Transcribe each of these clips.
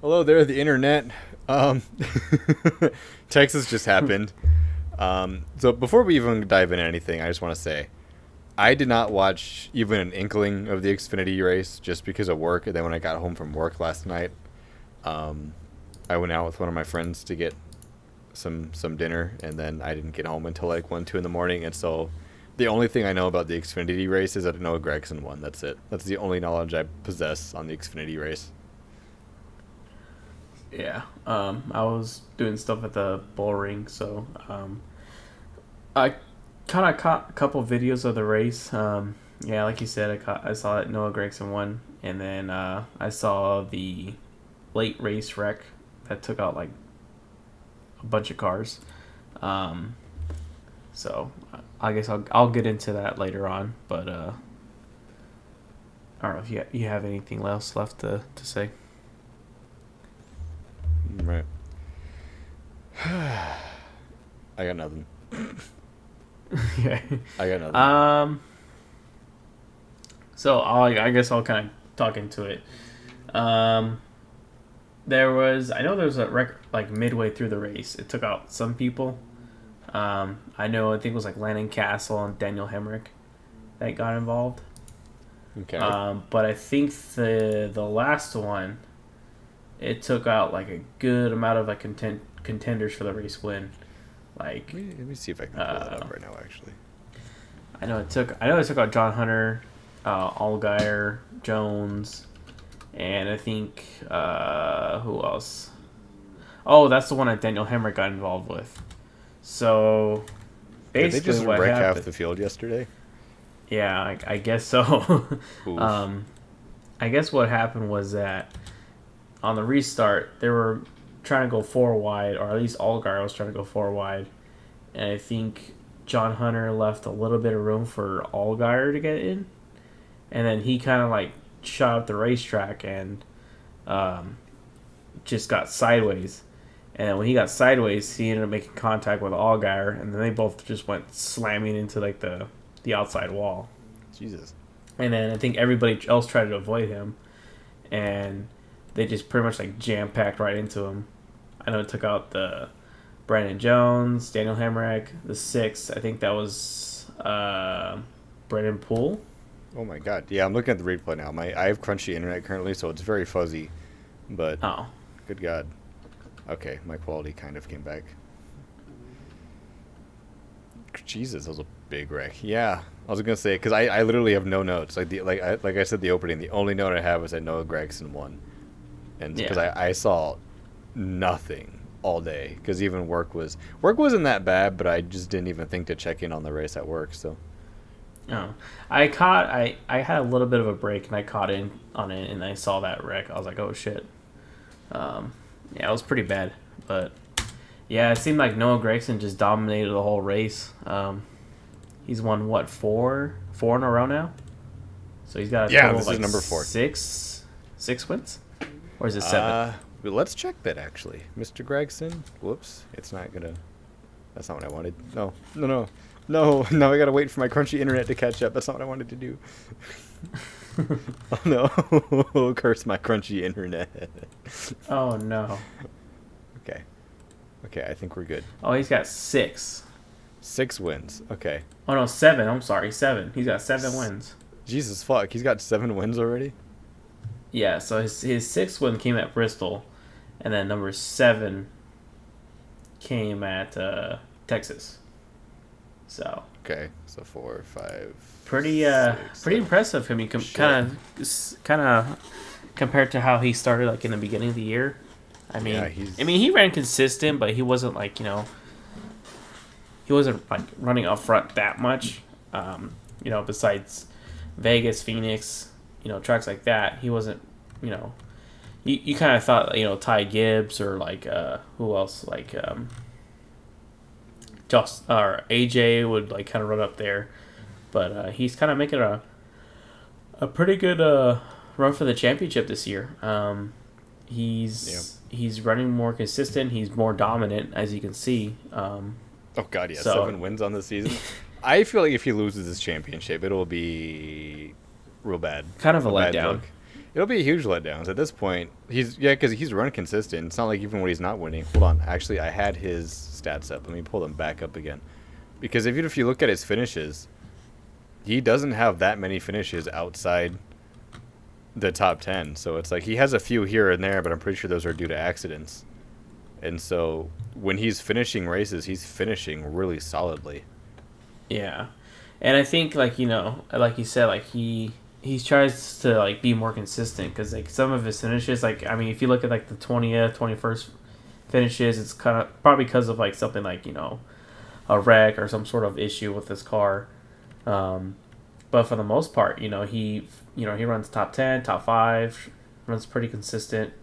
Hello there, the internet. Um, Texas just happened. So before we even dive into anything, I just want to say I did not watch even an inkling of the Xfinity race just because of work. And then when I got home from work last night, um, I went out with one of my friends to get some dinner, and then I didn't get home until like 1, 2 in the morning. And so the only thing I know about the Xfinity race is that Noah Gragson won. That's it. That's the only knowledge I possess on the Xfinity race. Yeah, I was doing stuff at the bull ring, so I kind of caught a couple videos of the race. Yeah, like you said, I saw that Noah Gragson won, and then I saw the late race wreck that took out like a bunch of cars. Um, so I guess I'll get into that later on, but I don't know if you have anything else left to say. Right. I got nothing. Yeah. I got nothing. So I guess I'll kind of talk into it. Um, I know there was a wreck like midway through the race. It took out some people. I think it was like Landon Castle and Daniel Hemrick that got involved. Okay. But I think the last one, it took out like a good amount of like contenders for the race win. Like, let me see if I can pull that up right now. Actually. I know it took out John Hunter, Allgaier, Jones, and I think who else? Oh, that's the one that Daniel Hemrick got involved with. So Did they basically, just what wreck happened? half the field yesterday? Yeah, I guess so. Oof. um, I guess what happened was that on the restart they were trying to go four wide, or at least Allgaier was trying to go four wide, and I think John Hunter left a little bit of room for Allgaier to get in, and then he kind of like shot up the racetrack and um, just got sideways. And when he got sideways, he ended up making contact with Allgaier, and then they both just went slamming into like the outside wall. Jesus. And then I think everybody else tried to avoid him, and they just pretty much like jam packed right into him. I know it took out the Brandon Jones, Daniel Hemrick, the sixth. I think that was Brendan Poole. Oh my God. Yeah, I'm looking at the replay now. I have crunchy internet currently, so it's very fuzzy. But Oh, good God. Okay, my quality kind of came back. Jesus, that was a big wreck. Yeah, I was gonna say because I literally have no notes. Like I said, the opening. The only note I have is that Noah Gragson won, and because yeah. I saw nothing all day because even work wasn't that bad, but I just didn't even think to check in on the race at work. So Oh, I had a little bit of a break and I caught in on it and I saw that wreck. I was like, oh shit. Yeah, it was pretty bad, but yeah, it seemed like Noah Gragson just dominated the whole race. He's won what four in a row now, so he's got a yeah, total of this is like number 4. six wins, or is it seven? Well, let's check that actually, Mr. Gregson. Whoops, it's not gonna. That's not what I wanted. No, no, no, no. Now I gotta wait for my crunchy internet to catch up. That's not what I wanted to do. Oh no! Curse my crunchy internet. Oh no. Okay, okay. I think we're good. Oh, he's got six. 6 wins. Okay. Oh no, seven. I'm sorry, seven. He's got seven S- wins. Jesus fuck! He's got 7 wins already. Yeah, so his sixth win came at Bristol, and then number seven came at Texas. So Okay, so 4, 5, pretty 6, pretty 7. impressive. I mean, Shit. kind of compared to how he started like in the beginning of the year. Yeah, I mean he ran consistent, but he wasn't like he wasn't like running up front that much. Besides Vegas, Phoenix, tracks like that, he wasn't. You know, you kind of thought Ty Gibbs or like who else like just or AJ would like kind of run up there, but he's kind of making a pretty good run for the championship this year. He's running more consistent. He's more dominant, as you can see. Oh God, yeah, So 7 wins on the season. I feel like if he loses this championship, it'll be real bad. kind of a A bad letdown. look. It'll be a huge letdown. At this point, because he's run consistent. It's not like even when he's not winning. Hold on, actually, I had his stats up. Let me pull them back up again. Because even if you look at his finishes, he doesn't have that many finishes outside the top 10. So it's like he has a few here and there, but I'm pretty sure those are due to accidents. And so when he's finishing races, he's finishing really solidly. Yeah, and I think like like you said, like he tries to like be more consistent because like some of his finishes, like I mean, if you look at like the 20th, 21st finishes, it's kind of probably because of like something like a wreck or some sort of issue with his car. But for the most part, he runs top 10, top 5, runs pretty consistent.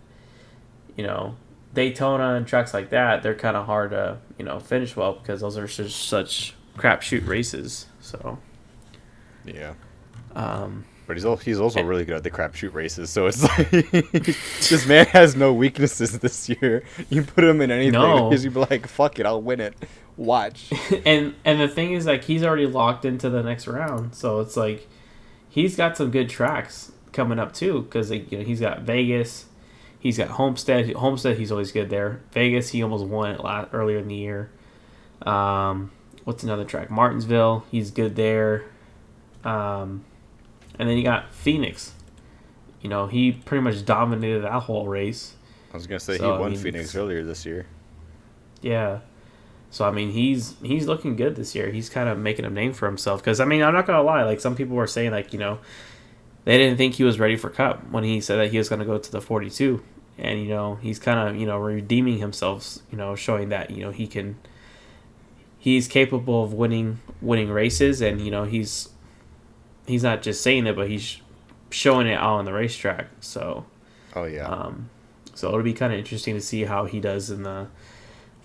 You know, Daytona and tracks like that, they're kind of hard to finish well because those are just such crapshoot races. So Yeah. um, But he's also really good at the crapshoot races. So it's like this man has no weaknesses this year. You put him in anything, No. you'd be like, "Fuck it, I'll win it." Watch. and the thing is, like, he's already locked into the next round, so it's like he's got some good tracks coming up too. Because he's got Vegas, he's got Homestead. Homestead, he's always good there. Vegas, he almost won it earlier in the year. What's another track? Martinsville, he's good there. And then you got Phoenix. He pretty much dominated that whole race. I was gonna say he won Phoenix earlier this year. Yeah. So, I mean, he's looking good this year. He's kind of making a name for himself. Because, I mean, I'm not going to lie. Like, some people were saying, like, they didn't think he was ready for Cup when he said that he was going to go to the 42. And, he's kind of, redeeming himself, showing that, he's capable of winning races. And, he's not just saying it, but he's showing it out on the racetrack. So, Oh yeah. so it'll be kind of interesting to see how he does in the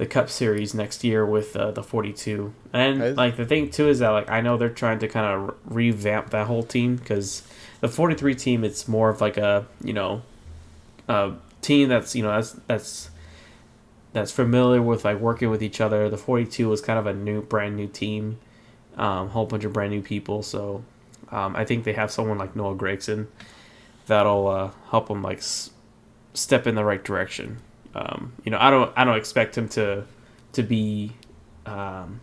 Cup Series next year with the 42. And like the thing too is that like I know they're trying to kind of revamp that whole team because the 43 team, it's more of like a team that's familiar with like working with each other. The 42 is kind of a brand new team, whole bunch of brand new people. So I think they have someone like Noah Gragson that'll help them like step in the right direction. I don't expect him to be, running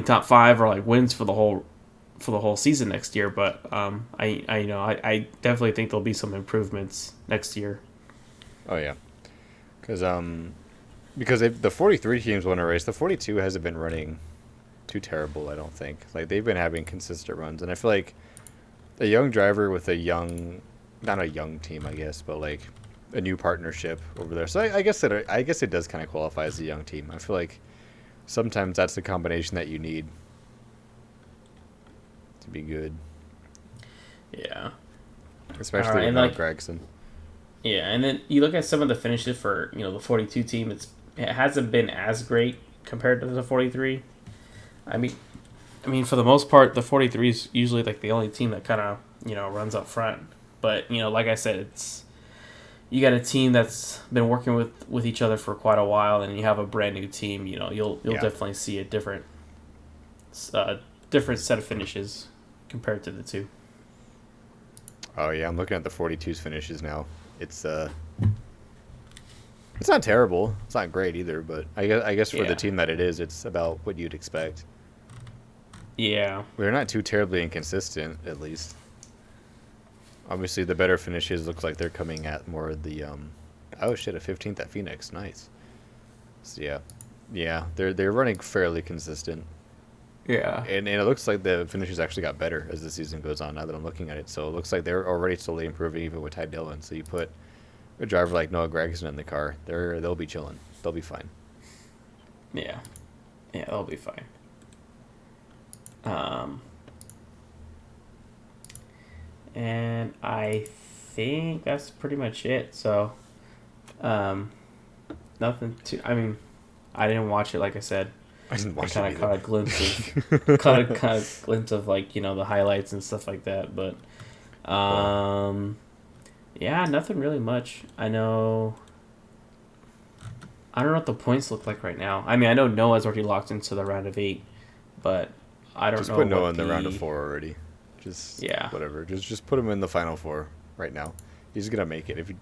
top 5 or like wins for the whole season next year. But I definitely think there'll be some improvements next year. Oh yeah. Because if the 43 teams won a race, the 42 hasn't been running too terrible. I don't think. Like they've been having consistent runs, and I feel like a young driver with not a young team, I guess, but like a new partnership over there. So I guess it does kind of qualify as a young team. I feel like sometimes that's the combination that you need to be good. Yeah. Especially with Noah Gragson. Yeah, and then you look at some of the finishes for the 42 team. It hasn't been as great compared to the 43. I mean for the most part, the 43 is usually like the only team that kind of runs up front. But like I said, you got a team that's been working with each other for quite a while, and you have a brand new team. You'll definitely see a different set of finishes compared to the two. Oh yeah, I'm looking at the 42's finishes now. It's not terrible. It's not great either, but I guess for the team that it is, it's about what you'd expect. Yeah, they're not too terribly inconsistent, at least. Obviously, the better finishes looks like they're coming at more of the a 15th at Phoenix, nice. So yeah, they're running fairly consistent. Yeah, and it looks like the finishes actually got better as the season goes on. Now that I'm looking at it, so it looks like they're already slowly improving, even with Ty Dillon. So you put a driver like Noah Gragson in the car, they'll be chilling. They'll be fine. Yeah, they'll be fine. And I think that's pretty much it. So, nothing to. I mean, I didn't watch it. Like I said, I didn't watch I it. kind of caught a glimpse of like the highlights and stuff like that. But, yeah, nothing really much. I don't know what the points look like right now. I mean, I know Noah's already locked into the round of 8, but I don't know. Just put Noah in the round of 4 already. Just yeah, whatever. Just put him in the final 4. right now. He's gonna make it if he.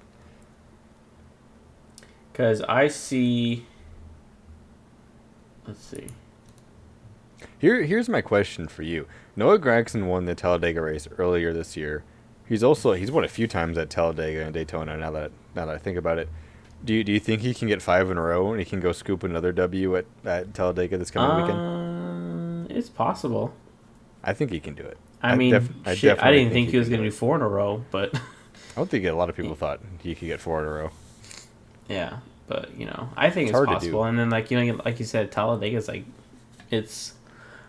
Because I see. Let's see. Here's my question for you. Noah Gragson won the Talladega race earlier this year. He's won a few times at Talladega and Daytona. Now that I think about it, do you think he can get 5 in a row and he can go scoop another W at Talladega this coming weekend? It's possible. I think he can do it. I didn't think he was going to do 4 in a row, but I don't think a lot of people thought he could get 4 in a row. Yeah, but I think it's possible. And then like you said, Talladega is like it's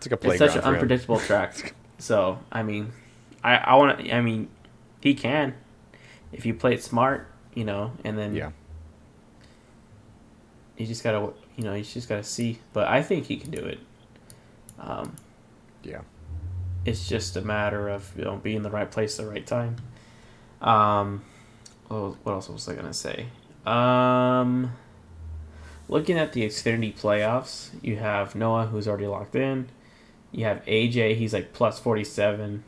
like a playground. It's such an unpredictable track. So I mean, he can if you play it smart, and then you just gotta see. But I think he can do it. Yeah. It's just a matter of being in the right place at the right time. What else was I gonna say? Looking at the Xfinity playoffs, you have Noah, who's already locked in. You have AJ, he's like plus 47.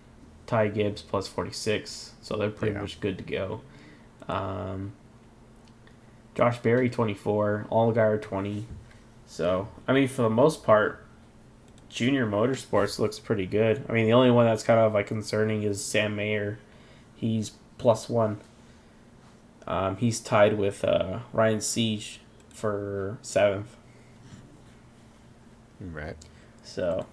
Ty Gibbs plus 46, so they're pretty much good to go. Josh Berry 24, Allgaier 20. So I mean, for the most part, Junior Motorsports looks pretty good. I mean, the only one that's kind of like concerning is Sam Mayer. He's plus 1. He's tied with Ryan Siege for 7th. Right. So,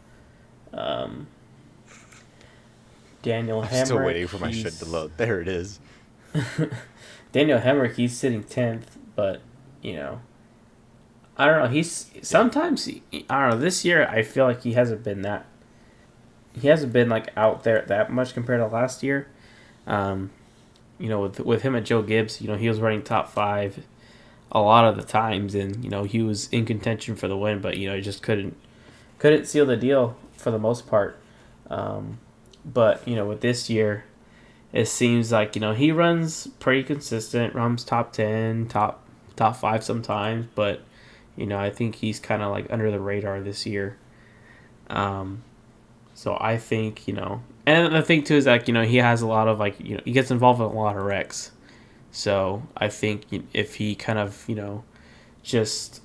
Daniel Hemrick. I'm still waiting for my shit to load. There it is. Daniel Hemrick, he's sitting 10th, but I don't know. He's sometimes I don't know. This year, I feel like he hasn't been like out there that much compared to last year. With him and Joe Gibbs, he was running top 5 a lot of the times, and he was in contention for the win, but he just couldn't seal the deal for the most part. But with this year, it seems like he runs pretty consistent, runs top 10, top 5 sometimes, but I think he's kind of like under the radar this year. So I think and the thing too is like he has a lot of like he gets involved in a lot of wrecks. So I think if he kind of just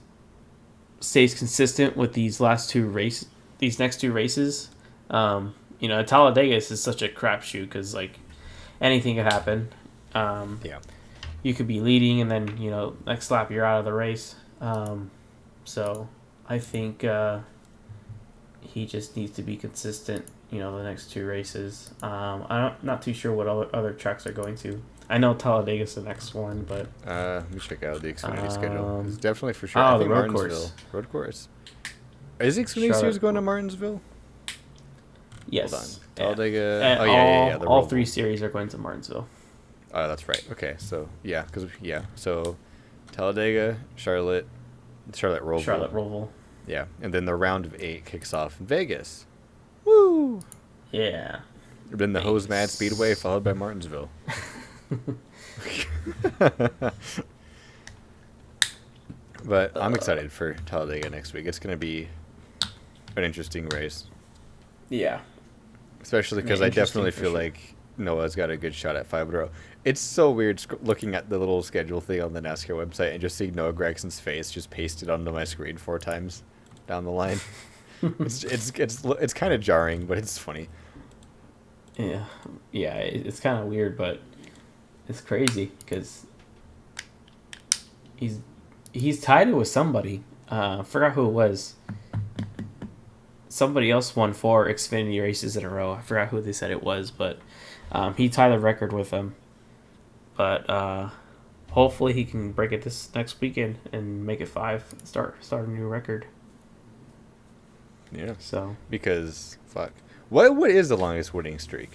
stays consistent with these next two races, Talladega is such a crapshoot because like anything could happen. You could be leading and then next lap you're out of the race. So I think he just needs to be consistent. The next 2 races. I'm not too sure what other tracks are going to. I know Talladega's the next one, but let me check out the Xfinity schedule. It's definitely for sure. Oh, I think the road Martinsville. course. Road course. Is Xfinity Series going to Martinsville? Yes. Hold on. Talladega. And yeah. All 3 series are going to Martinsville. Oh, that's right. Okay, so so Talladega, Charlotte Roval. Yeah, and then the round of 8 kicks off in Vegas. Woo! Yeah. Then the Hose Mad Speedway, followed by Martinsville. But I'm excited for Talladega next week. It's going to be an interesting race. Yeah. Especially because I definitely feel like Noah's got a good shot at 5 in a row. It's so weird looking at the little schedule thing on the NASCAR website and just seeing Noah Gragson's face just pasted onto my screen 4 times down the line. It's kind of jarring, but it's funny. Yeah, it's kind of weird, but it's crazy because he's tied it with somebody. I forgot who it was. Somebody else won 4 Xfinity races in a row. I forgot who they said it was, but he tied the record with him. But hopefully he can break it this next weekend and make it 5. Start a new record. Yeah. So because what is the longest winning streak?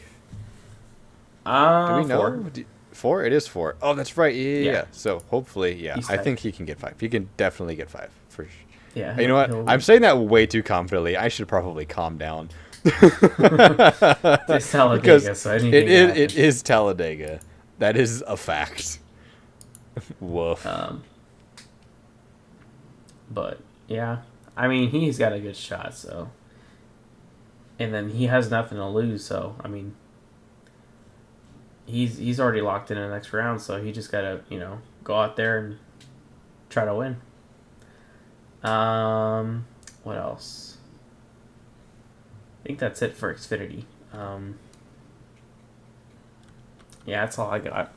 Do we know? 4. 4? It is 4. Oh, that's right. Yeah. So hopefully, I think he can get 5. He can definitely get 5 for sure. Yeah. You know what? I'm saying that way too confidently. I should probably calm down. It's Talladega, so it is Talladega. That is a fact. Woof. But yeah, I mean he's got a good shot, so. And then he has nothing to lose, so I mean. he's already locked in the next round, so he just gotta go out there and try to win. What else? I think that's it for Xfinity. Yeah, that's all I got.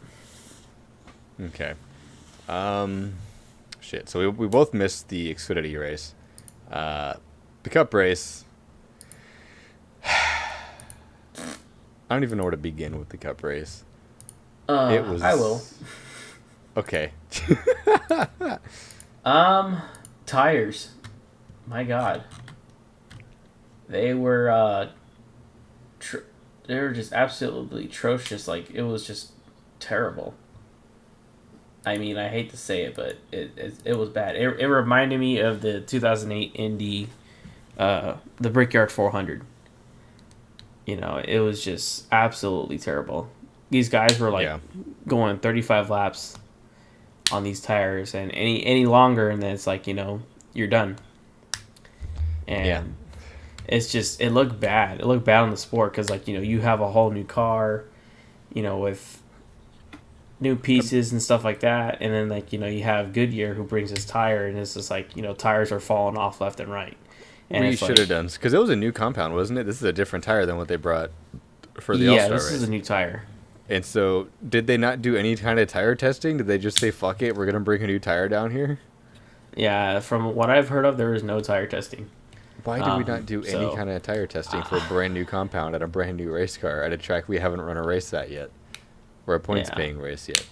Okay. Shit. So we both missed the Xfinity race. The Cup race. I don't even know where to begin with the Cup race. It was. I will. Okay. Tires. My God. They were they were just absolutely atrocious. Like, it was just terrible. I mean, I hate to say it, but it was bad. It reminded me of the 2008 Indy, the Brickyard 400. It was just absolutely terrible. These guys were going 35 laps on these tires, and any longer, and then it's like, you're done. And it's just, it looked bad. It looked bad on the sport because, like, you have a whole new car, with new pieces and stuff like that, and then, like, you have Goodyear who brings his tire, and it's just like, tires are falling off left and right. And we should have done, because it was a new compound, wasn't it? This is a different tire than what they brought for the All-Star race. Yeah, this is a new tire. And so, did they not do any kind of tire testing? Did they just say, fuck it, we're going to bring a new tire down here? Yeah, from what I've heard of, there is no tire testing. Why did we not do any kind of tire testing for a brand new compound at a brand new race car at a track we haven't run a race at yet? Or a points-paying race yet?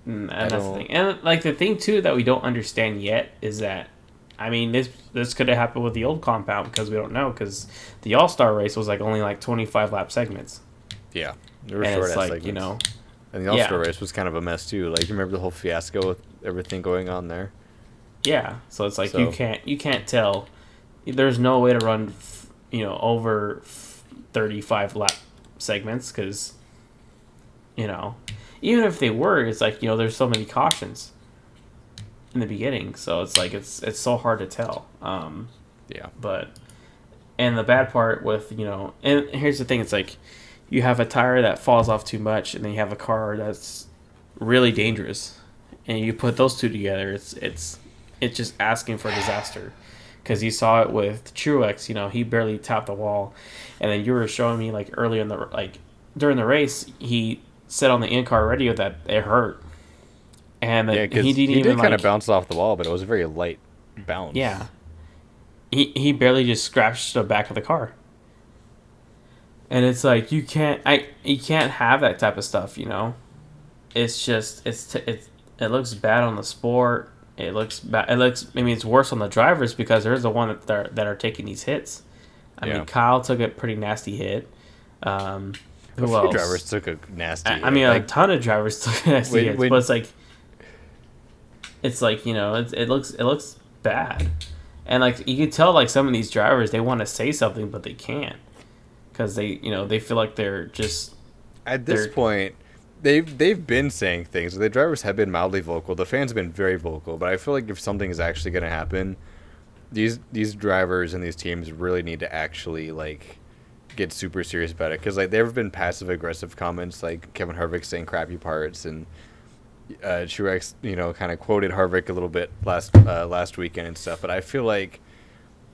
And that's the thing. And, like, the thing, too, that we don't understand yet is that, I mean, this could have happened with the old compound because we don't know, because the All-Star race was, like, only, like, 25 lap segments. Yeah. They were short segments. And the All-Star race was kind of a mess, too. Like, you remember the whole fiasco with everything going on there? Yeah. So it's like, you can't tell. There's no way to run, over 35 lap segments because, even if they were, it's like, there's so many cautions in the beginning, so it's like it's so hard to tell. But, and the bad part with, and here's the thing, it's like you have a tire that falls off too much, and then you have a car that's really dangerous, and you put those two together, it's just asking for disaster. Because you saw it with Truex, he barely tapped the wall, and then you were showing me, like, earlier in the during the race, he said on the in-car radio that it hurt. And he did kind of bounce off the wall, but it was a very light bounce. Yeah. He barely just scratched the back of the car. And it's like, you can't have that type of stuff, It's just it looks bad on the sport. It looks bad. It's worse on the drivers because they're the one that are taking these hits. I mean, Kyle took a pretty nasty hit. Who else? Drivers took a nasty hit. I mean, a ton of drivers took nasty hits, but it's like, it looks bad, and, like, you can tell, like, some of these drivers, they want to say something but they can't because they feel like they're just at this point. They've been saying things. The drivers have been mildly vocal. The fans have been very vocal. But I feel like if something is actually going to happen, these drivers and these teams really need to actually, like, get super serious about it. Because, like, there have been passive aggressive comments, like Kevin Harvick saying crappy parts, and Truex, kind of quoted Harvick a little bit last weekend and stuff. But I feel like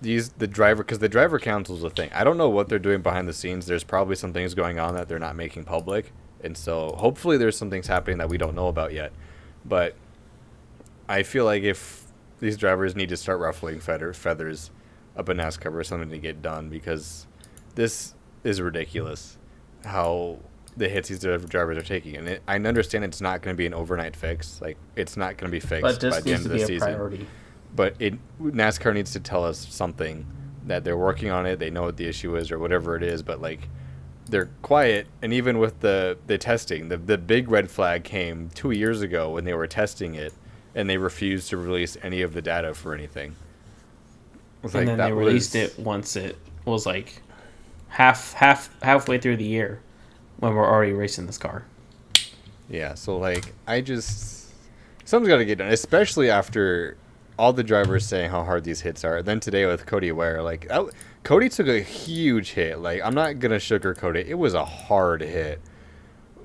because the driver council is a thing. I don't know what they're doing behind the scenes. There's probably some things going on that they're not making public. And so hopefully there's some things happening that we don't know about yet. But I feel like if these drivers need to start ruffling feathers up in NASCAR or something to get done, because this is ridiculous how the hits these drivers are taking. And I understand it's not going to be an overnight fix. Like, it's not going to be fixed by the end of the season. Priority. But NASCAR needs to tell us something, that they're working on it, they know what the issue is or whatever it is, but, like, they're quiet. And even with the testing, the big red flag came 2 years ago when they were testing it, and they refused to release any of the data for anything. And then they released it once it was, like, halfway through the year when we're already racing this car. Yeah, so, like, something's got to get done, especially after all the drivers saying how hard these hits are. Then today with Cody Ware, like, Cody took a huge hit. Like, I'm not going to sugarcoat it. It was a hard hit.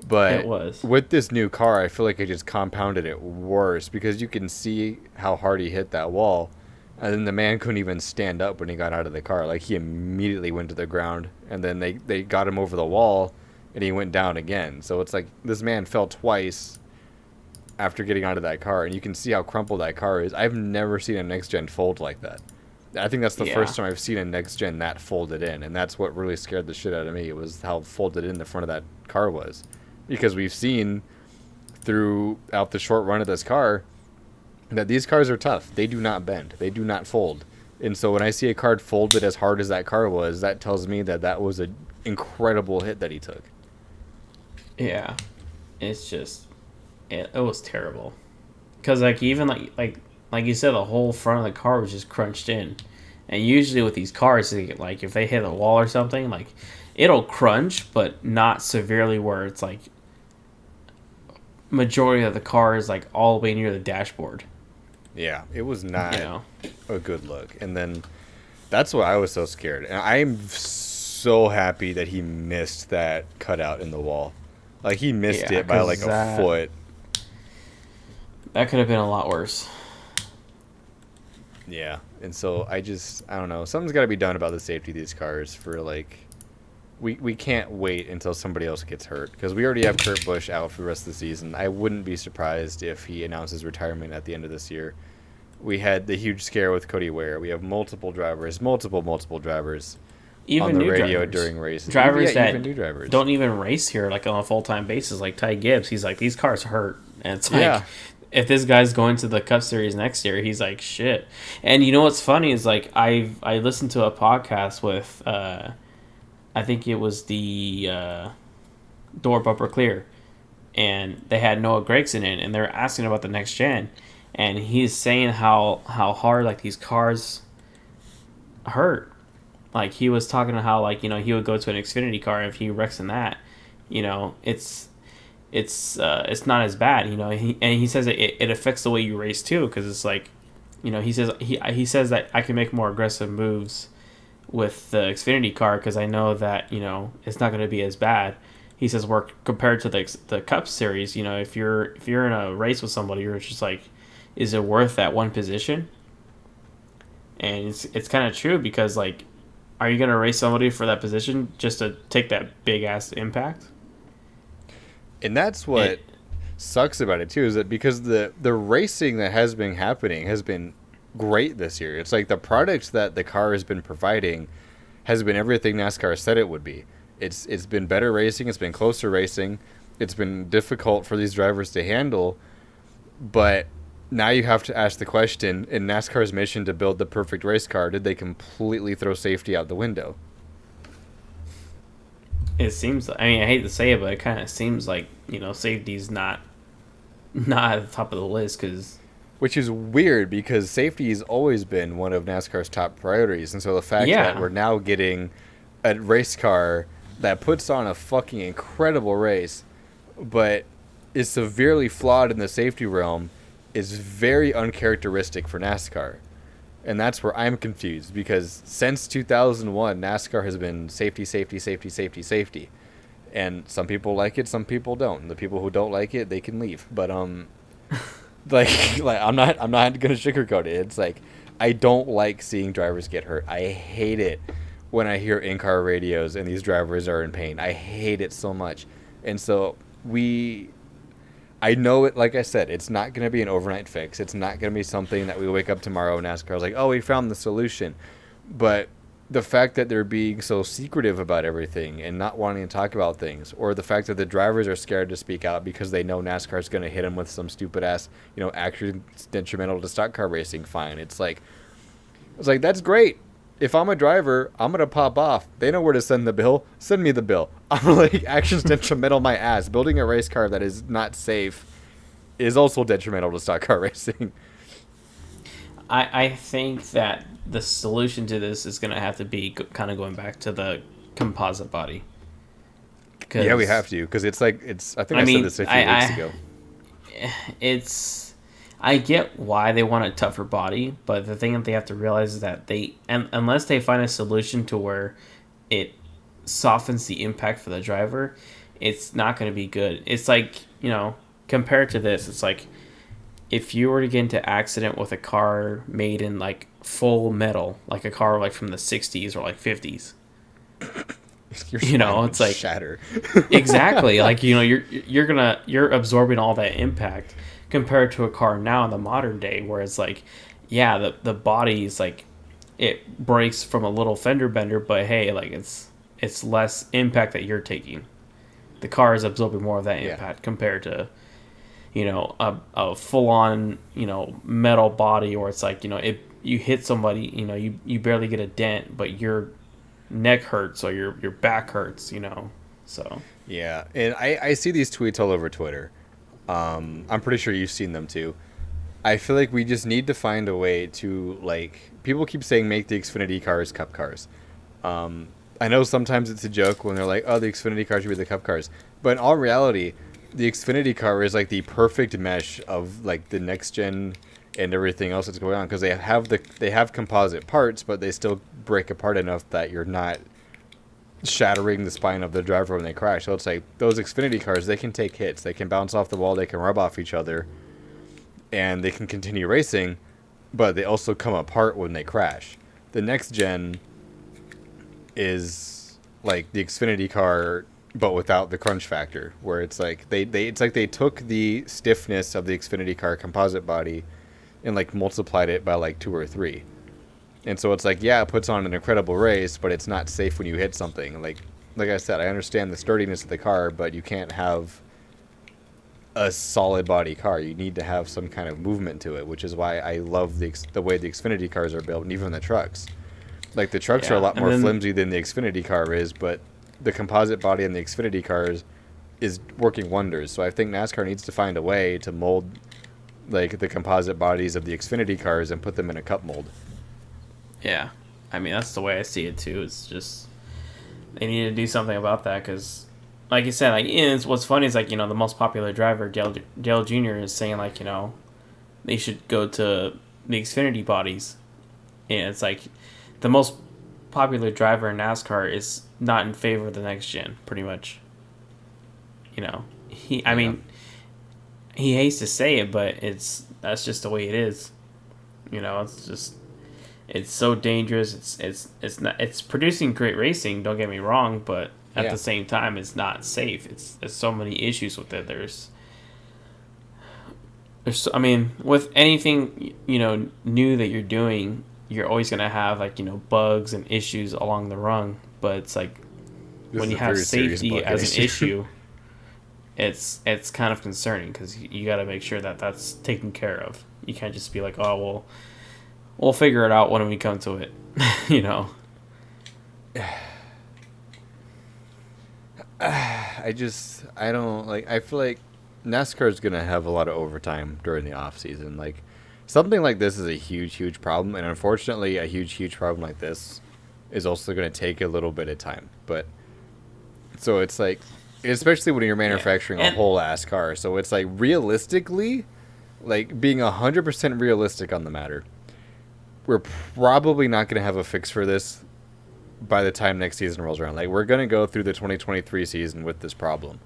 It But was. with this new car, I feel like it just compounded it worse because you can see how hard he hit that wall. And then the man couldn't even stand up when he got out of the car. Like, he immediately went to the ground. And then they got him over the wall, and he went down again. So it's like this man fell twice after getting out of that car. And you can see how crumpled that car is. I've never seen a next-gen fold like that. I think that's the first time I've seen a next-gen that folded in. And that's what really scared the shit out of me, was how folded in the front of that car was. Because we've seen throughout the short run of this car that these cars are tough. They do not bend. They do not fold. And so when I see a car folded as hard as that car was, that tells me that that was an incredible hit that he took. Yeah, it's just it was terrible. Because like even like you said, the whole front of the car was just crunched in. And usually with these cars, like if they hit a wall or something, like it'll crunch, but not severely where it's like majority of the car is like all the way near the dashboard. Yeah, it was not a good look. And then that's why I was so scared. And I'm so happy that he missed that cutout in the wall. Like, he missed it by like a foot. That could have been a lot worse. Yeah. And so I don't know. Something's got to be done about the safety of these cars for like... We can't wait until somebody else gets hurt, because we already have Kurt Busch out for the rest of the season. I wouldn't be surprised if he announces retirement at the end of this year. We had the huge scare with Cody Ware. We have multiple drivers even on the radio during races. Drivers that even new drivers don't even race here like on a full-time basis, like Ty Gibbs. He's like, these cars hurt. And it's like, if this guy's going to the Cup Series next year, he's like, shit. And you know what's funny is like I listened to a podcast with... I think it was the Door Bumper Clear, and they had Noah Gragson in, and they're asking about the next gen, and he's saying how hard like these cars hurt. Like he was talking to how like he would go to an Xfinity car, and if he wrecks in that, it's not as bad. He says that it affects the way you race too, because it's like he says that I can make more aggressive moves with the Xfinity car because I know that it's not going to be as bad. He says compared to the Cup Series, if you're in a race with somebody, you're just like, is it worth that one position? And it's kind of true, because like, are you going to race somebody for that position just to take that big ass impact? And that's what sucks about it too, is that because the racing that has been happening has been great this year. It's like the product that the car has been providing has been everything NASCAR said it would be. It's been better racing, it's been closer racing, it's been difficult for these drivers to handle, but now you have to ask the question, in NASCAR's mission to build the perfect race car, did they completely throw safety out the window? It seems, I mean, I hate to say it, but it kind of seems like safety's not at the top of the list, because which is weird, because safety has always been one of NASCAR's top priorities. And so the fact that we're now getting a race car that puts on a fucking incredible race, but is severely flawed in the safety realm, is very uncharacteristic for NASCAR. And that's where I'm confused, because since 2001, NASCAR has been safety, safety, safety, safety, safety. And some people like it, some people don't. And the people who don't like it, they can leave. But, like I'm not gonna sugarcoat it. It's like, I don't like seeing drivers get hurt. I hate it when I hear in-car radios and these drivers are in pain. I hate it so much. And so I know it, like I said, it's not gonna be an overnight fix. It's not gonna be something that we wake up tomorrow and NASCAR's like, oh, we found the solution. But the fact that they're being so secretive about everything and not wanting to talk about things, or the fact that the drivers are scared to speak out because they know NASCAR's going to hit them with some stupid ass, accidents detrimental to stock car racing fine. It's like, that's great. If I'm a driver, I'm going to pop off. They know where to send the bill. Send me the bill. I'm like, actions detrimental my ass. Building a race car that is not safe is also detrimental to stock car racing. I think that the solution to this is going to have to be kind of going back to the composite body. Yeah, we have to, because I think I said this a few weeks ago. I get why they want a tougher body, but the thing that they have to realize is that unless they find a solution to where it softens the impact for the driver, it's not going to be good. It's like, compared to this, it's like if you were to get into accident with a car made in like full metal, like a car like from the 60s or like 50s, Your spine would it's like shatter. exactly like you're absorbing all that impact compared to a car now in the modern day where it's like, yeah, the body is like it breaks from a little fender bender, but hey, like it's less impact that you're taking. The car is absorbing more of that impact compared to a full on metal body, or it's like if you hit somebody, you barely get a dent, but your neck hurts or your back hurts, so Yeah, and I see these tweets all over Twitter. I'm pretty sure you've seen them too. I feel like we just need to find a way to, like, people keep saying make the Xfinity cars cup cars. I know sometimes it's a joke when they're like, oh, the Xfinity cars should be the cup cars, but in all reality, the Xfinity car is like the perfect mesh of like the next gen and everything else that's going on, because they have composite parts, but they still break apart enough that you're not shattering the spine of the driver when they crash. So it's like those Xfinity cars, they can take hits, they can bounce off the wall, they can rub off each other, and they can continue racing, but they also come apart when they crash. The next gen is like the Xfinity car, but without the crunch factor, where it's like it's like they took the stiffness of the Xfinity car composite body and like multiplied it by like 2 or 3. And so it's like, yeah, it puts on an incredible race, but it's not safe when you hit something. Like I said, I understand the sturdiness of the car, but you can't have a solid body car. You need to have some kind of movement to it, which is why I love the way the Xfinity cars are built, and even the trucks. Like the trucks are a lot more flimsy than the Xfinity car is, but the composite body in the Xfinity cars is working wonders. So I think NASCAR needs to find a way to mold like the composite bodies of the Xfinity cars and put them in a cup mold. Yeah, I mean that's the way I see it too. It's just they need to do something about that because, like you said, like it's, what's funny is like the most popular driver Dale Jr. is saying like they should go to the Xfinity bodies, and it's like the most popular driver in NASCAR is not in favor of the next gen, pretty much. I mean, he hates to say it, but that's just the way it is. It's just. It's so dangerous. It's producing great racing. Don't get me wrong, but at the same time, it's not safe. There's so many issues with it. I mean, with anything new that you're doing, you're always gonna have like bugs and issues along the run. But it's like when you have safety as an issue, it's kind of concerning because you got to make sure that that's taken care of. You can't just be like, oh well. We'll figure it out when we come to it, I don't like. I feel like NASCAR is gonna have a lot of overtime during the off season. Like something like this is a huge problem, and unfortunately, a huge problem like this is also gonna take a little bit of time. But so it's like, especially when you're manufacturing a whole ass car. So it's like realistically, like being 100% realistic on the matter. We're probably not going to have a fix for this by the time next season rolls around. Like, we're going to go through the 2023 season with this problem.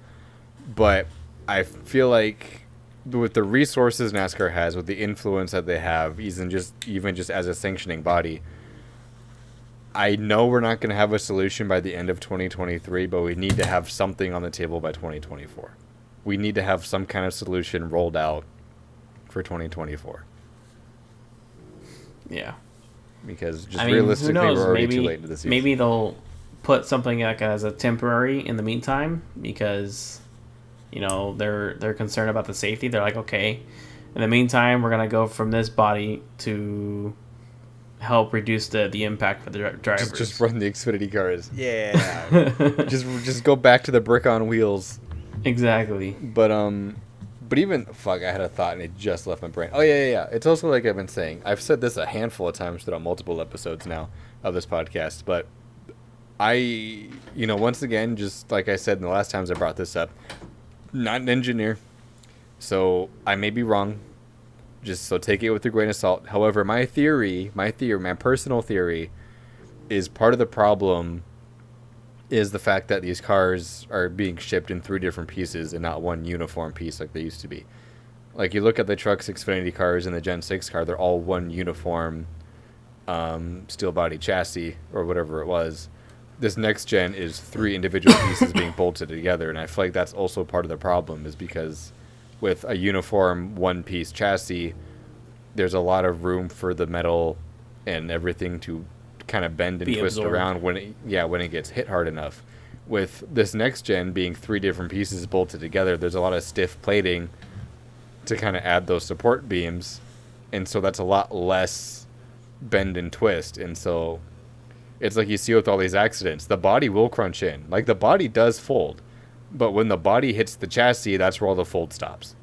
But I feel like with the resources NASCAR has, with the influence that they have, even just as a sanctioning body, I know we're not going to have a solution by the end of 2023, but we need to have something on the table by 2024. We need to have some kind of solution rolled out for 2024. Yeah. Because realistically, we're already too late into the season. Maybe they'll put something like as a temporary in the meantime because, they're concerned about the safety. They're like, okay, in the meantime, we're going to go from this body to help reduce the impact for the drivers. Just run the Xfinity cars. Yeah. just go back to the brick on wheels. Exactly. But even, I had a thought and it just left my brain. Oh, yeah. It's also like I've been saying. I've said this a handful of times throughout multiple episodes now of this podcast. But once again, just like I said in the last times I brought this up, not an engineer. So I may be wrong. So take it with a grain of salt. However, my personal theory is part of the problem is the fact that these cars are being shipped in 3 different pieces and not one uniform piece like they used to be. Like, you look at the Trucks Xfinity cars and the Gen 6 car, they're all one uniform steel body chassis or whatever it was. This next gen is 3 individual pieces being bolted together, and I feel like that's also part of the problem, is because with a uniform one-piece chassis, there's a lot of room for the metal and everything to kind of bend and twist around when it gets hit hard enough. With this next gen being 3 different pieces bolted together, there's a lot of stiff plating to kind of add those support beams, and so that's a lot less bend and twist. And so it's like you see with all these accidents, the body will crunch in. Like, the body does fold, but when the body hits the chassis, that's where all the fold stops.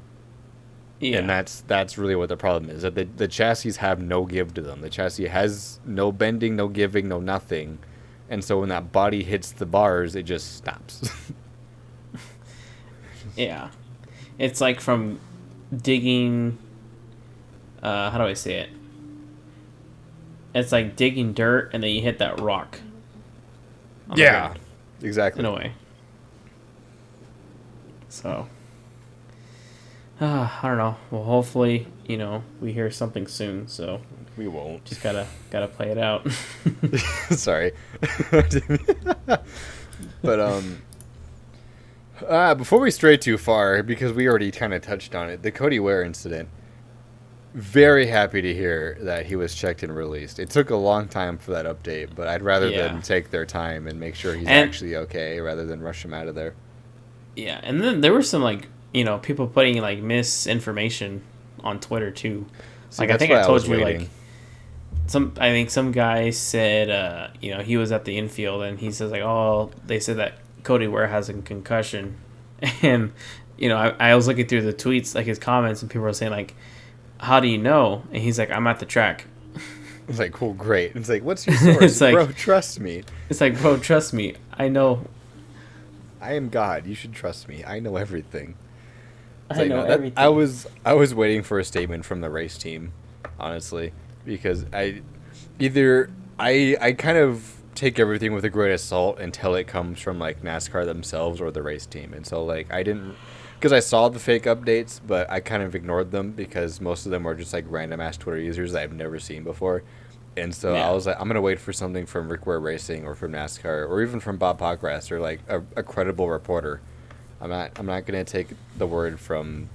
Yeah. And that's really what the problem is, that the chassis have no give to them. The chassis has no bending, no giving, no nothing. And so when that body hits the bars, it just stops. Yeah. It's like from digging, how do I say it? It's like digging dirt and then you hit that rock. Yeah, exactly. In a way. So, I don't know. Well, hopefully, we hear something soon. So we won't. Just gotta play it out. Sorry. But before we stray too far, because we already kind of touched on it, the Cody Ware incident. Very happy to hear that he was checked and released. It took a long time for that update, but I'd rather them take their time and make sure he's actually okay rather than rush him out of there. Yeah, and then there were some people putting misinformation on Twitter too. So I think I told you waiting. I think some guy said he was at the infield and he says they said that Cody Ware has a concussion, and I was looking through the tweets, his comments, and people were saying how do you know? And he's like, I'm at the track. It's like, cool, great. It's like, what's your source? Bro, trust me. It's like, bro, trust me. I know. I am God. You should trust me. I know everything. I know everything. I was waiting for a statement from the race team, honestly, because I kind of take everything with a grain of salt until it comes from NASCAR themselves or the race team. And so I didn't, because I saw the fake updates, but I kind of ignored them because most of them were just random ass Twitter users that I've never seen before. And so I was like, I'm going to wait for something from Rick Ware Racing or from NASCAR or even from Bob Pockrass or a credible reporter. I'm not going to take the word from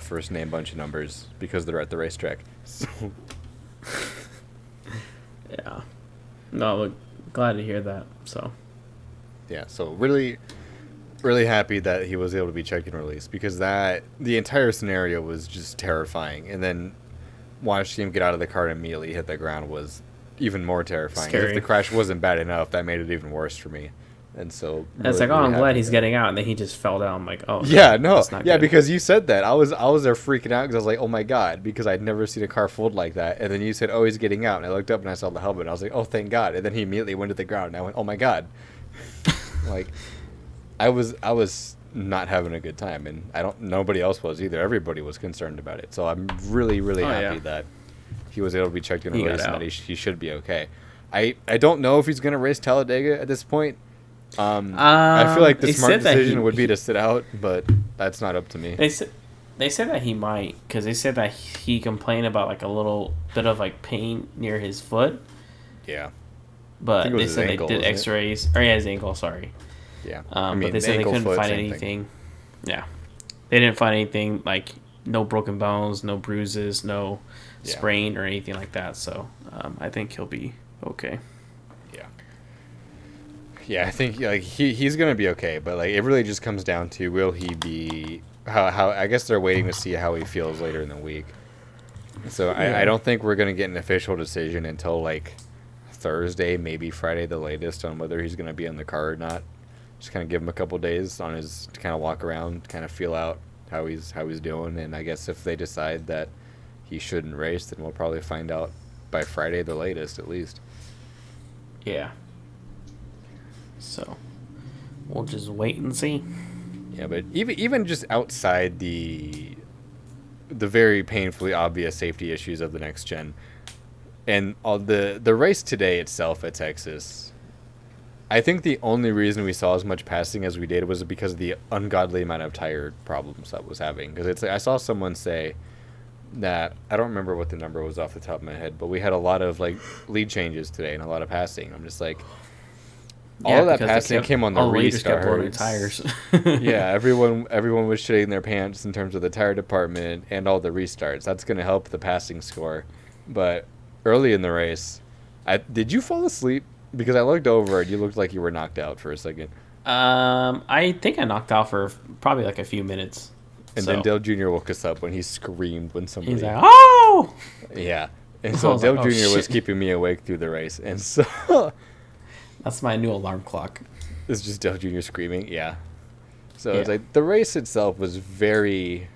first name bunch of numbers because they're at the racetrack. So. Yeah. No, look, glad to hear that. So. Yeah, so really happy that he was able to be checked and released, because the entire scenario was just terrifying, and then watching him get out of the car and immediately hit the ground was even more terrifying. Scary. If the crash wasn't bad enough, that made it even worse for me. And so it's I'm glad he's getting out, and then he just fell down. I'm like, oh yeah, no, yeah, good. Because you said that I was there freaking out because I was like, oh my God, because I'd never seen a car fold like that. And then you said, oh, he's getting out, and I looked up and I saw the helmet, and I was like, oh, thank God. And then he immediately went to the ground, and I went, oh my God. I was not having a good time, and nobody else was either. Everybody was concerned about it. So I'm really happy that he was able to be checked and released, and that he should be okay. I don't know if he's going to race Talladega at this point. I feel like the smart decision would be to sit out, but that's not up to me. They said that he might, because they said that he complained about a little bit of pain near his foot. Yeah. But they said they did X-rays. Or his ankle, sorry. Yeah. But they said they couldn't find anything. Yeah. They didn't find anything, no broken bones, no bruises, no sprain or anything like that. So I think he'll be okay. Yeah. Yeah, I think he's going to be okay. But it really just comes down to, will he be... How I guess they're waiting to see how he feels later in the week. So I don't think we're going to get an official decision until Thursday, maybe Friday the latest, on whether he's going to be in the car or not. Just kind of give him a couple days to kind of walk around, kind of feel out how he's doing, and I guess if they decide that he shouldn't race, then we'll probably find out by Friday the latest, at least. Yeah. So we'll just wait and see. Yeah, but even just outside the very painfully obvious safety issues of the next gen, and all the race today itself at Texas, I think the only reason we saw as much passing as we did was because of the ungodly amount of tire problems that was having. Because it's like, I saw someone say that, I don't remember what the number was off the top of my head, but we had a lot of like lead changes today and a lot of passing. I'm just like, all of that passing came on the restarts. Tires. Yeah, everyone was shitting their pants in terms of the tire department and all the restarts. That's going to help the passing score. But early in the race, did you fall asleep? Because I looked over and you looked like you were knocked out for a second. I think I knocked out for probably like a few minutes. And then Dale Jr. woke us up when he screamed when somebody... He's like, oh! Yeah. And so Dale Jr. was keeping me awake through the race. And so... That's my new alarm clock. It's just Dale Jr. screaming? Yeah. So Yeah. it's like, the race itself was very...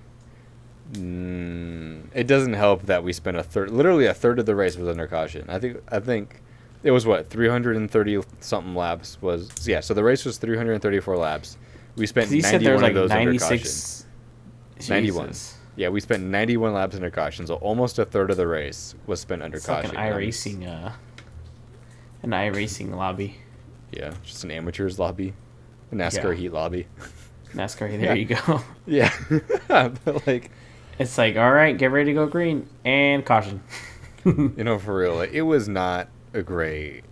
it doesn't help that we spent literally a third of the race was under caution. I think it was 330 something laps was... Yeah, so the race was 334 laps. We spent 91 of those under caution. 91. Yeah, we spent 91 laps under caution, so almost a third of the race was spent under caution. Like an iRacing lobby. Yeah, just an amateurs lobby, a NASCAR heat lobby. NASCAR heat. There you go. Yeah, but like, it's like, all right, get ready to go green and caution. For real, like, it was not a great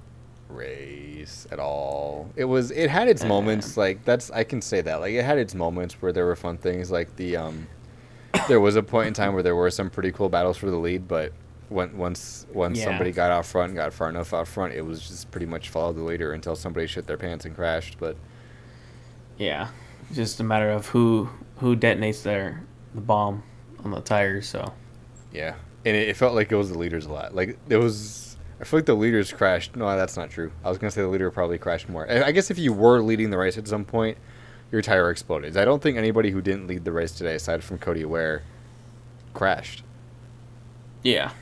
race at all. It had its moments, like I can say that, like, it had its moments where there were fun things, like there was a point in time where there were some pretty cool battles for the lead, but once somebody got out front and got far enough out front, it was just pretty much follow the leader until somebody shit their pants and crashed. But yeah, just a matter of who detonates the bomb on the tires. So yeah, and it felt like it was the leaders a lot. Like it was. I feel like the leaders crashed. No, that's not true. I was going to say the leader probably crashed more. I guess if you were leading the race at some point, your tire exploded. I don't think anybody who didn't lead the race today, aside from Cody Ware, crashed. Yeah.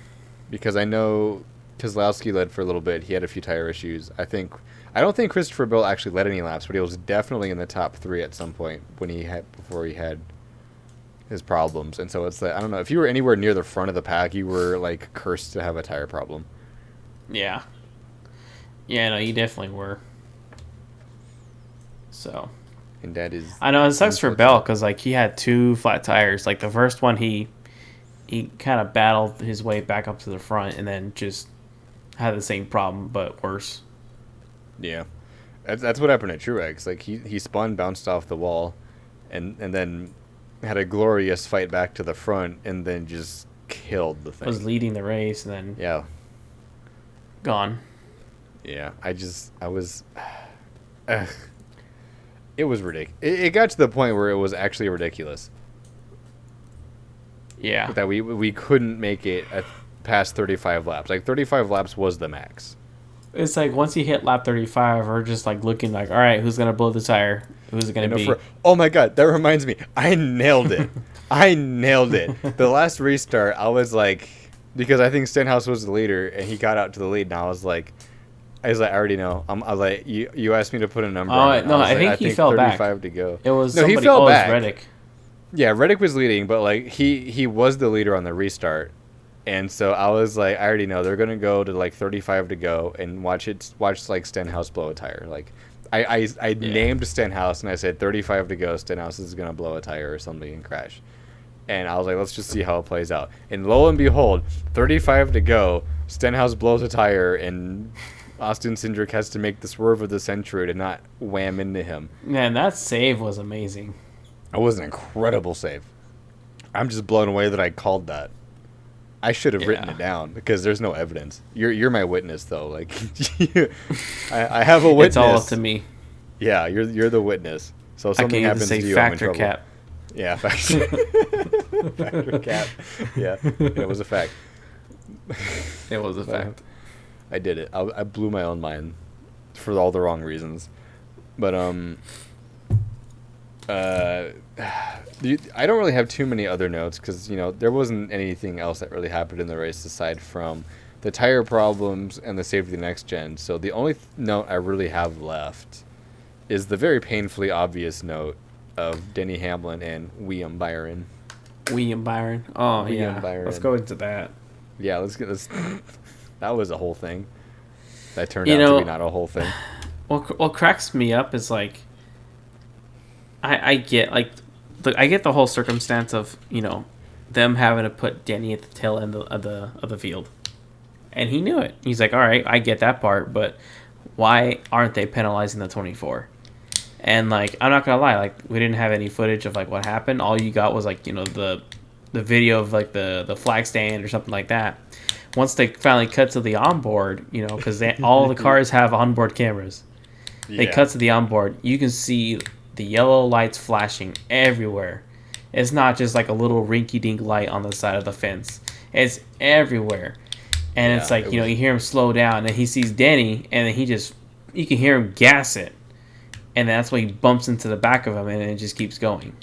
Because I know Keselowski led for a little bit. He had a few tire issues. I don't think Christopher Bell actually led any laps, but he was definitely in the top 3 at some point before he had his problems. And so it's like, I don't know, if you were anywhere near the front of the pack, you were like cursed to have a tire problem. Yeah. Yeah, no, you definitely were. So. And that is... I know, it sucks for Bell because, like, he had 2 flat tires. Like, the first one, he kind of battled his way back up to the front and then just had the same problem, but worse. Yeah. That's what happened at Truex. Like, he spun, bounced off the wall, and then had a glorious fight back to the front, and then just killed the thing. Was leading the race, and then... Yeah. Gone. Yeah, I was... it was ridiculous. It got to the point where it was actually ridiculous. Yeah. That we couldn't make it past 35 laps. Like, 35 laps was the max. It's like, once you hit lap 35, we're just, like, looking like, all right, who's going to blow the tire? Who's it going to be? Oh, my God, that reminds me. I nailed it. The last restart, I was like... Because I think Stenhouse was the leader, and he got out to the lead, and I was like, I already know. I was like, you asked me to put a number on it. No, I think he fell back. 35 to go. It was he fell back. Reddick. Yeah, Reddick was leading, but like he was the leader on the restart, and so I was like, I already know they're gonna go to like 35 to go and watch like Stenhouse blow a tire. Like I named Stenhouse and I said 35 to go. Stenhouse is gonna blow a tire or something and crash. And I was like, let's just see how it plays out. And lo and behold, 35 to go, Stenhouse blows a tire, and Austin Cindric has to make the swerve of the century to not wham into him. Man, that save was amazing. It was an incredible save. I'm just blown away that I called that. I should have written it down because there's no evidence. You're my witness, though. Like, I have a witness. It's all up to me. Yeah, you're the witness. So if something happens to you, I'm in trouble. Cap. Yeah, factor cap. Yeah, it was a fact. It was a fact. I did it. I blew my own mind for all the wrong reasons. But I don't really have too many other notes because there wasn't anything else that really happened in the race aside from the tire problems and the safety of the next gen. So the only note I really have left is the very painfully obvious note of Denny Hamlin and William Byron. William Byron. Oh, William yeah. Byron. Let's go into that. Yeah, let's get this. That was a whole thing. That turned out to be not a whole thing. what cracks me up is like I get like I get the whole circumstance of them having to put Denny at the tail end of the field, and he knew it. He's like, all right, I get that part, but why aren't they penalizing the 24? And like, I'm not gonna lie, like we didn't have any footage of like what happened. All you got was like the video of like the flag stand or something like that. Once they finally cut to the onboard, because all the cars have onboard cameras. They cut to the onboard. You can see the yellow lights flashing everywhere. It's not just like a little rinky-dink light on the side of the fence. It's everywhere. And it's like, you hear him slow down, and he sees Denny, and then you can hear him gas it. And that's when he bumps into the back of him, and it just keeps going.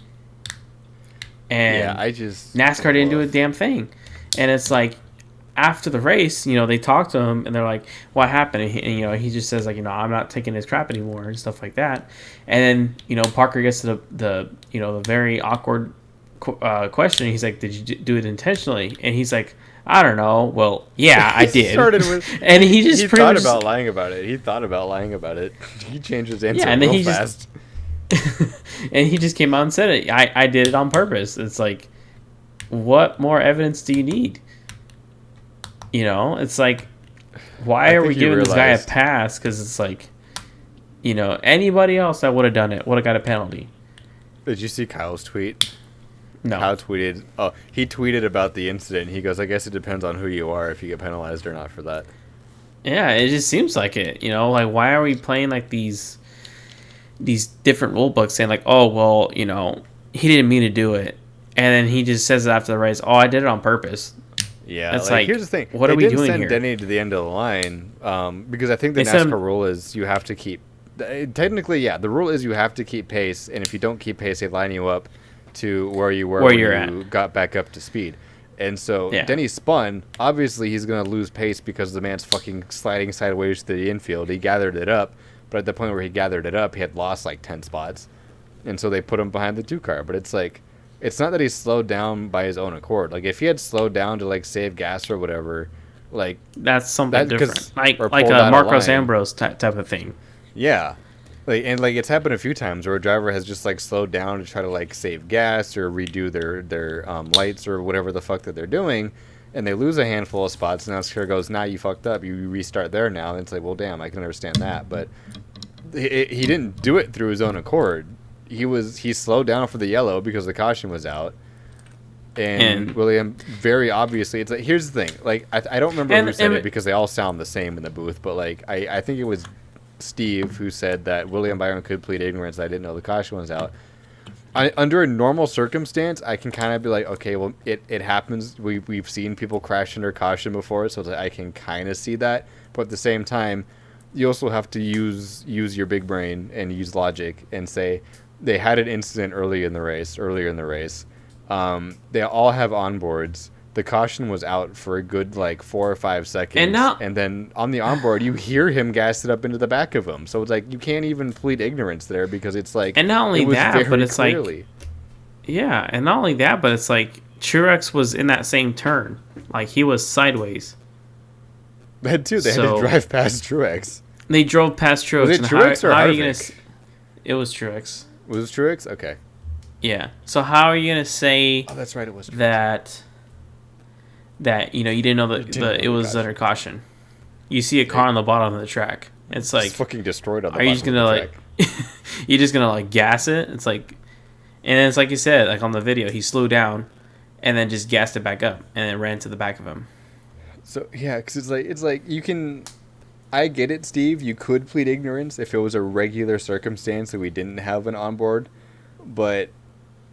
And NASCAR didn't do a damn thing. And it's like, after the race, they talk to him, and they're like, what happened? And he just says, like, I'm not taking his crap anymore, and stuff like that. And then, Parker gets to the very awkward question. He's like, did you do it intentionally? And he's like, I don't know. Well, yeah, I did. And he thought about lying about it. He changed his answer real fast. And he just came out and said it. I did it on purpose. It's like, what more evidence do you need? It's like, why are we giving this guy a pass? Because it's like, anybody else that would have done it would have got a penalty. Did you see Kyle's tweet? No. Kyle tweeted. Oh, he tweeted about the incident. He goes, "I guess it depends on who you are if you get penalized or not for that." Yeah, it just seems like it. Like, why are we playing like these different rule books saying like, oh well, he didn't mean to do it, and then he just says it after the race. Oh, I did it on purpose. Yeah, it's like here's the thing. What are we doing here? They didn't send Denny to the end of the line because I think the NASCAR rule is you have to keep. Technically, yeah, the rule is you have to keep pace, and if you don't keep pace, they line you up to where you were when you got back up to speed. And so Denny spun. Obviously, he's going to lose pace because the man's fucking sliding sideways to the infield. He gathered it up, but at the point where he gathered it up, he had lost like 10 spots. And so they put him behind the 2 car. But it's like, it's not that he slowed down by his own accord. Like, if he had slowed down to like save gas or whatever, like that's something different. Like a Marcos Ambrose type of thing. Yeah. Like it's happened a few times where a driver has just like slowed down to try to like save gas or redo their lights or whatever the fuck that they're doing, and they lose a handful of spots. And NASCAR goes, "Nah, you fucked up. You restart there now." And it's like, well, damn, I can understand that, but he didn't do it through his own accord. He slowed down for the yellow because the caution was out, and William very obviously. It's like, here's the thing. Like I don't remember who said it because they all sound the same in the booth, but like I think it was Steve who said that William Byron could plead ignorance. I didn't know the caution was out. Under a normal circumstance, I can kind of be like, okay, well, it happens. We've seen people crash under caution before, so I can kind of see that. But at the same time, you also have to use your big brain and use logic and say they had an incident earlier in the race. They all have onboards. The caution was out for a good like 4 or 5 seconds, and then on the onboard you hear him gas it up into the back of him. So it's like you can't even plead ignorance there because it's like, and not only that, but it's clearly, like, yeah, and not only that, but it's like Truex was in that same turn, like he was sideways. They had to drive past Truex. They drove past Truex. Was it Truex or Harvick? It was Truex. Was it Truex? Okay. Yeah. So how are you gonna say? Oh, that's right. It was Truex. That you didn't know that it was under caution. You see a car on the bottom of the track. It's like, it's fucking destroyed on the bottom of the track. Are you just gonna like? You're just gonna like gas it? It's like, and it's like you said, like on the video, he slowed down, and then just gassed it back up, and then ran to the back of him. So yeah, because it's like you can. I get it, Steve. You could plead ignorance if it was a regular circumstance that we didn't have an onboard, but.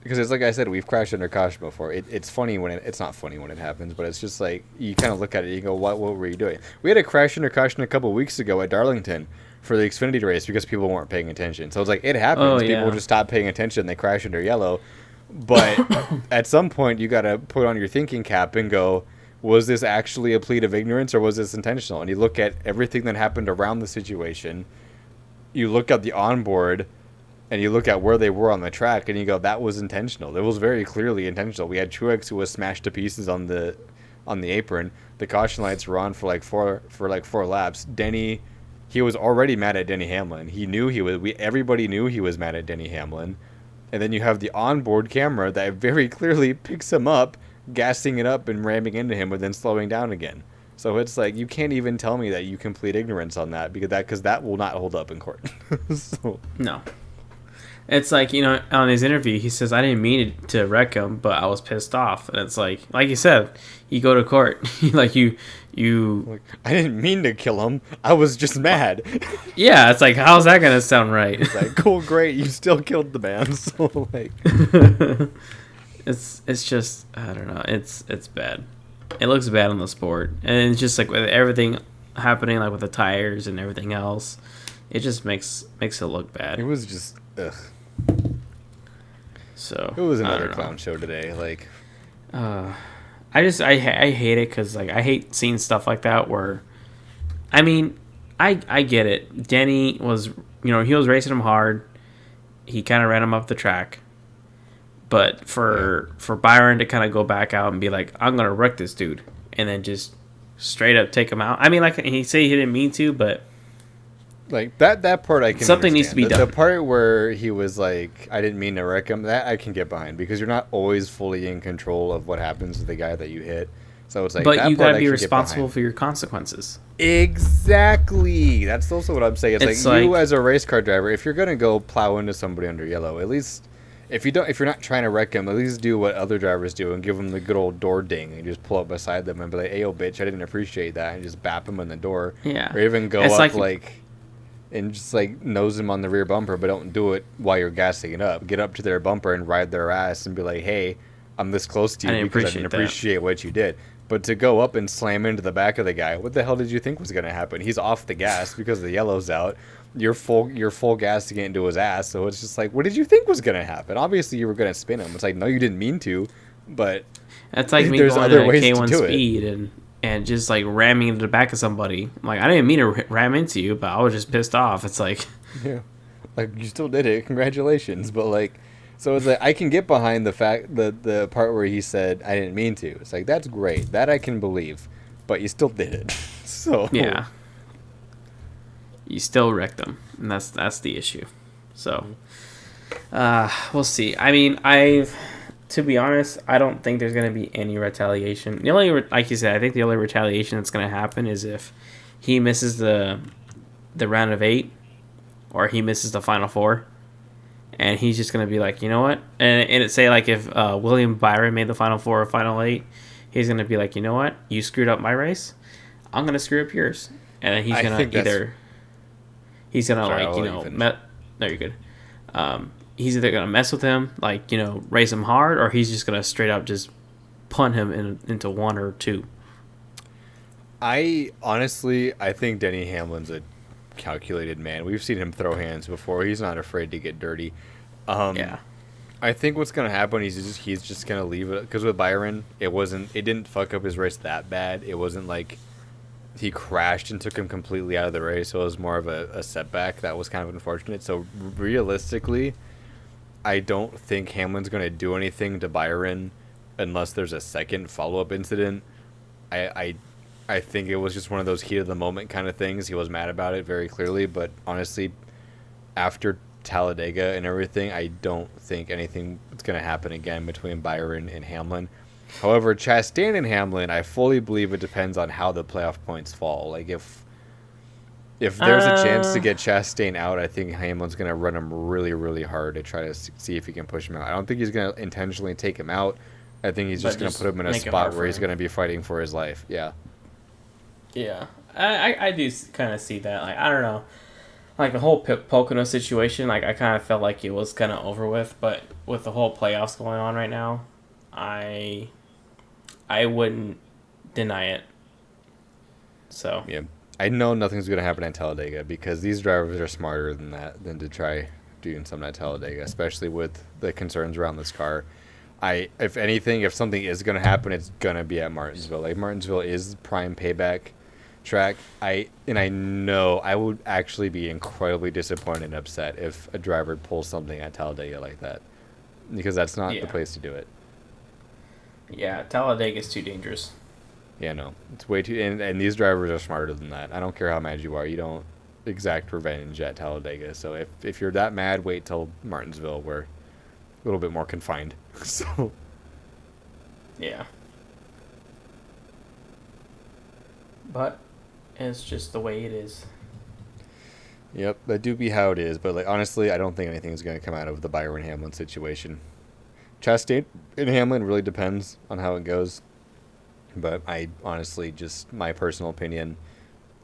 Because it's like I said, we've crashed under caution before. It's funny when it's not funny when it happens, but it's just like you kind of look at it and you go, what were you doing? We had a crash under caution a couple weeks ago at Darlington for the Xfinity race because people weren't paying attention. So it's like it happens. Oh, yeah. People just stop paying attention. They crash under yellow. But at some point, you got to put on your thinking cap and go, was this actually a plea of ignorance or was this intentional? And you look at everything that happened around the situation. You look at the onboard. And you look at where they were on the track, and you go, "That was intentional. It was very clearly intentional." We had Truex who was smashed to pieces on the apron. The caution lights were on for like four laps. Denny he was already mad at Denny Hamlin. He knew he was. Everybody knew he was mad at Denny Hamlin. And then you have the onboard camera that very clearly picks him up, gassing it up and ramming into him, but then slowing down again. So it's like you can't even tell me that you complete ignorance on that because that will not hold up in court. So. No. It's like, on his interview, he says, I didn't mean to wreck him, but I was pissed off. And it's like you said, you go to court. Like, you... I didn't mean to kill him. I was just mad. Yeah, it's like, how's that going to sound right? It's like, cool, great. You still killed the man. So, like... It's just, I don't know. It's bad. It looks bad on the sport. And it's just like with everything happening, like with the tires and everything else, it just makes it look bad. It was just, ugh. So it was another clown show today. Like, I hate it because like I hate seeing stuff like that. Where, I mean, I get it. Denny was, he was racing him hard. He kind of ran him up the track. But for Byron to kind of go back out and be like, I'm gonna wreck this dude, and then just straight up take him out. I mean, like he say he didn't mean to, but. Like, that part I can Something understand. needs to be done. The part where he was like, I didn't mean to wreck him, that I can get behind. Because you're not always fully in control of what happens to the guy that you hit. So it's like, but you got to be responsible for your consequences. Exactly. That's also what I'm saying. It's like, you like as a race car driver, if you're going to go plow into somebody under yellow, at least... If you're not trying to wreck him, at least do what other drivers do and give them the good old door ding and just pull up beside them and be like, hey, yo, bitch, I didn't appreciate that. And just bap him in the door. Yeah. Or even go up and just like nose him on the rear bumper, but don't do it while you're gassing it up. Get up to their bumper and ride their ass and be like, hey, I'm this close to you because I didn't appreciate what you did. But to go up and slam into the back of the guy, what the hell did you think was going to happen? He's off the gas because the yellow's out. You're full gas to get into his ass. So it's just like, what did you think was going to happen? Obviously, you were going to spin him. It's like, no, you didn't mean to, but that's like me there's going other at ways K1 to do speed it. and just like ramming into the back of somebody. Like, I didn't mean to ram into you, but I was just pissed off. It's like, yeah, like you still did it. Congratulations. But like, so it's like I can get behind the fact the part where he said I didn't mean to. It's like that's great. That I can believe, but you still did it. So yeah, you still wrecked them, and that's the issue. So, we'll see. I mean, to be honest, I don't think there's going to be any retaliation. The only, like you said, I think the only retaliation that's going to happen is if he misses the round of 8, or he misses the final 4, and he's just going to be like, you know what? And it say like if William Byron made the final 4 or final 8, he's going to be like, you know what? You screwed up my race. I'm going to screw up yours. And then he's going to either... He's going to, no, you're good. He's either going to mess with him, like, race him hard, or he's just going to straight up just punt him into 1 or 2. I think Denny Hamlin's a calculated man. We've seen him throw hands before. He's not afraid to get dirty. Yeah. I think what's going to happen, he's just going to leave it. Because with Byron, it didn't fuck up his race that bad. It wasn't like he crashed and took him completely out of the race. So it was more of a setback. That was kind of unfortunate. So realistically, I don't think Hamlin's going to do anything to Byron unless there's a second follow-up incident. I think it was just one of those heat of the moment kind of things. He was mad about it very clearly, but honestly, after Talladega and everything, I don't think anything is going to happen again between Byron and Hamlin. However, Chastain and Hamlin, I fully believe it depends on how the playoff points fall. Like if there's a chance to get Chastain out, I think Hamlin's going to run him really, really hard to try to see if he can push him out. I don't think he's going to intentionally take him out. I think he's just going to put him in a spot where he's going to be fighting for his life. Yeah. Yeah. I do kind of see that. Like, I don't know. Like, the whole Pocono situation, like, I kind of felt like it was kind of over with. But with the whole playoffs going on right now, I wouldn't deny it. So. Yeah. I know nothing's going to happen at Talladega because these drivers are smarter than that, than to try doing something at Talladega, especially with the concerns around this car. If anything, if something is going to happen, it's going to be at Martinsville. Like, Martinsville is prime payback track. I know I would actually be incredibly disappointed and upset if a driver pulls something at Talladega like that, because that's not the place to do it. Yeah, Talladega is too dangerous. Yeah, no, it's way too. And these drivers are smarter than that. I don't care how mad you are. exact revenge at Talladega. So if you're that mad, wait till Martinsville. We're a little bit more confined. So Yeah. But it's just the way it is. yep, that do be how it is. But like honestly, I don't think anything is going to come out of the Byron Hamlin situation. Chastain and Hamlin really depends on how it goes. But I honestly, just my personal opinion,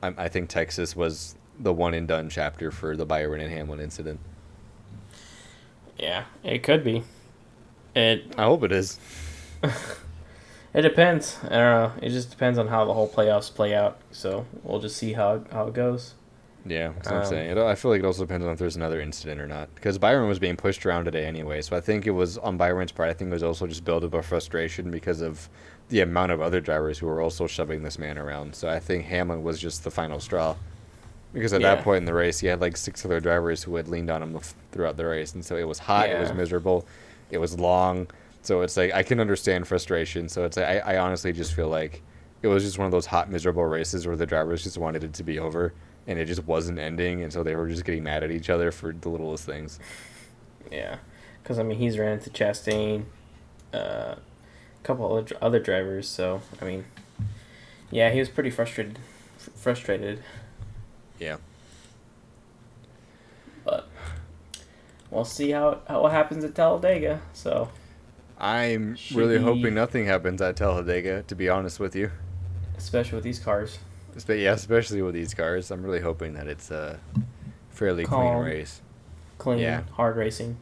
I think Texas was the one and done chapter for the Byron and Hamlin incident. Yeah, it could be. It I hope it is. it depends. I don't know. It just depends on how the whole playoffs play out. So we'll just see how it goes. Yeah, that's what I'm saying. I feel like it also depends on if there's another incident or not. Because Byron was being pushed around today anyway, so I think it was on Byron's part. I think it was also just buildup of frustration because of the amount of other drivers who were also shoving this man around. So I think Hamlin was just the final straw. Because at that point in the race, he had like 6 other drivers who had leaned on him throughout the race. And so it was hot, it was miserable, it was long. So it's like, I can understand frustration. So it's like, I honestly just feel like it was just one of those hot, miserable races where the drivers just wanted it to be over. And it just wasn't ending. And so they were just getting mad at each other for the littlest things. Yeah. Because, I mean, he's ran into Chastain, a couple of other drivers. So, I mean, yeah, he was pretty frustrated. Yeah. But we'll see how what happens at Talladega. So I'm really hoping nothing happens at Talladega, to be honest with you. Especially with these cars. Yeah, especially with these cars. I'm really hoping that it's a fairly clean race. Clean, hard racing.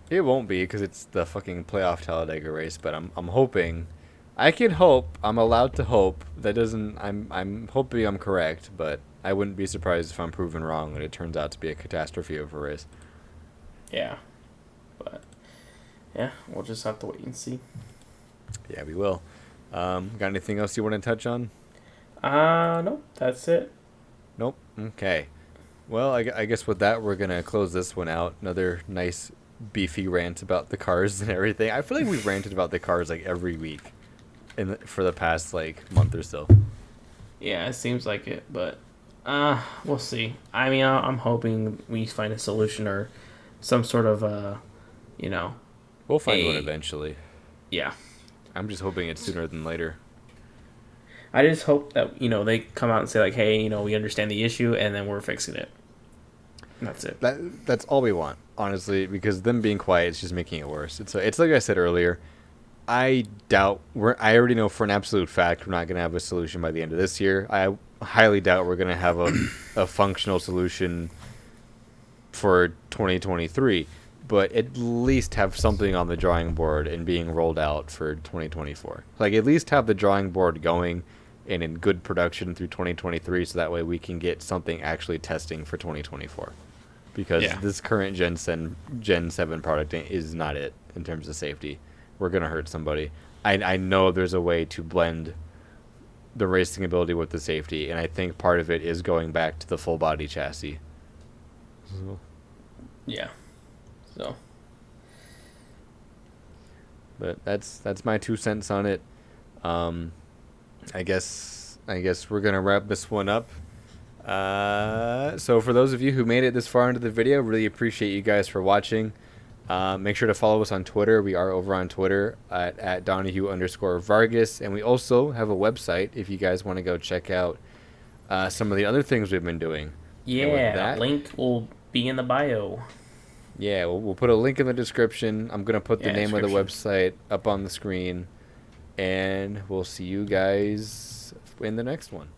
It won't be because it's the fucking playoff Talladega race, but I'm hoping. I can hope. I'm allowed to hope. That doesn't. I'm hoping I'm correct, but I wouldn't be surprised if I'm proven wrong and it turns out to be a catastrophe of a race. Yeah, but yeah, we'll just have to wait and see. Yeah, we will. Got anything else you want to touch on? Nope, that's it. Nope. Okay. Well, I guess with that, we're gonna close this one out. Another nice beefy rant about the cars and everything. I feel like we've ranted about the cars like every week, for the past like month or so. Yeah, it seems like it, but we'll see. I mean, I'm hoping we find a solution or some sort of We'll find one eventually. Yeah. I'm just hoping it's sooner than later. I just hope that they come out and say like, hey, we understand the issue and then we're fixing it. And that's it. That's all we want, honestly, because them being quiet is just making it worse. It's like I said earlier. I already know for an absolute fact we're not going to have a solution by the end of this year. I highly doubt we're going to have a functional solution for 2023, but at least have something on the drawing board and being rolled out for 2024. Like, at least have the drawing board going and in good production through 2023, so that way we can get something actually testing for 2024. Because this current Gen 7 product is not it in terms of safety. We're going to hurt somebody. I know there's a way to blend the racing ability with the safety, and I think part of it is going back to the full body chassis. Yeah. So. But that's my 2 cents on it. I guess we're gonna wrap this one up. So for those of you who made it this far into the video, really appreciate you guys for watching. Make sure to follow us on Twitter. We are over on Twitter at Donahue_Vargas, and we also have a website if you guys want to go check out some of the other things we've been doing. Yeah, link will be in the bio. Yeah, we'll put a link in the description. I'm going to put the name of the website up on the screen. And we'll see you guys in the next one.